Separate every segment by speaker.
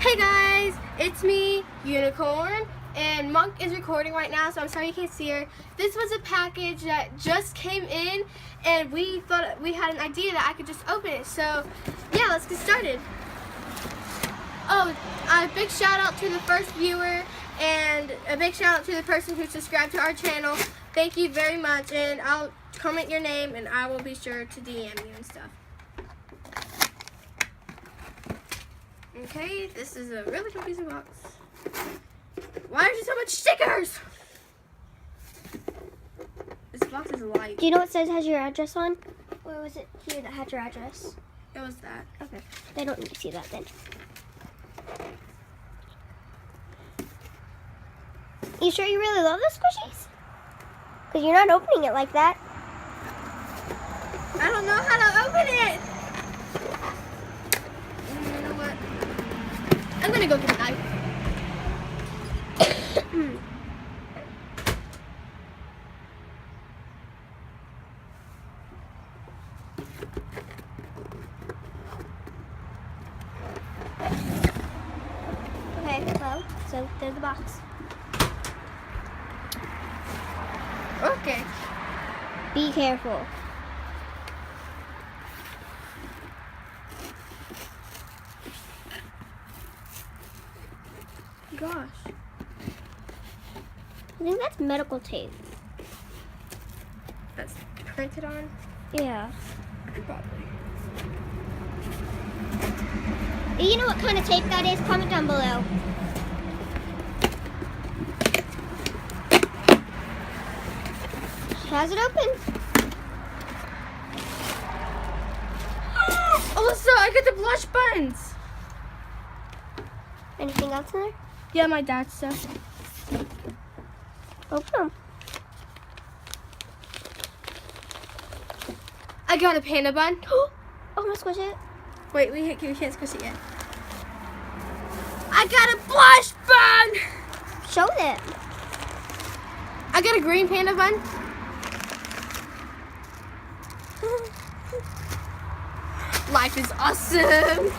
Speaker 1: Hey guys, it's me, Unicorn, and Monk is recording right now, so I'm sorry you can't see her. This was a package that just came in, and we thought we had an idea that I could just open it. So, yeah, let's get started. Oh, a big shout out to the first viewer, and a big shout out to the person who subscribed to our channel. Thank you very much, and I'll comment your name, and I will be sure to DM you and stuff. Okay, this is a really confusing box. Why is there so much stickers? This box is light.
Speaker 2: Do you know what says has your address on? Or was it here that had your address?
Speaker 1: It was that.
Speaker 2: Okay. They don't need to see that then. You sure you really love the squishies? Because you're not opening it like that.
Speaker 1: I don't know how to open it. You know what? I'm gonna go get a knife.
Speaker 2: Okay, well, so there's the box.
Speaker 1: Okay.
Speaker 2: Be careful.
Speaker 1: Gosh.
Speaker 2: I think that's medical tape.
Speaker 1: That's printed on?
Speaker 2: Yeah.
Speaker 1: Probably.
Speaker 2: You know what kind of tape that is? Comment down below. She has it open.
Speaker 1: Alyssa, I got the blush buttons.
Speaker 2: Anything else in there?
Speaker 1: Yeah, my dad's stuff.
Speaker 2: Open them.
Speaker 1: I got a panda bun.
Speaker 2: Oh, I'm gonna squish it.
Speaker 1: Wait, we can't squish it yet. I got a blush bun.
Speaker 2: Show them.
Speaker 1: I got a green panda bun. Life is awesome.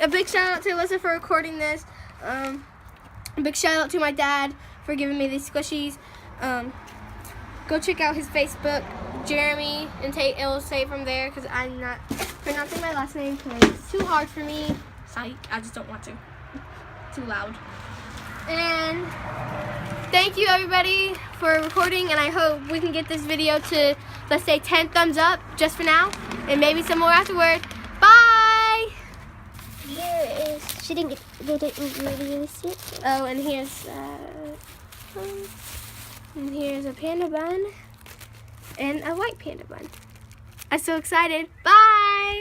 Speaker 1: A big shout out to Alyssa for recording this. A big shout out to my dad for giving me these squishies. Go check out his Facebook, Jeremy and Tate. It will say from there because I'm not pronouncing my last name because it's too hard for me. I just don't want to. Too loud. And thank you everybody for recording, and I hope we can get this video to, let's say, 10 thumbs up just for now, and maybe some more afterward. Bye!
Speaker 2: Here is, she didn't get, they didn't really see it.
Speaker 1: Oh, and here's a panda bun and a white panda bun. I'm so excited. Bye!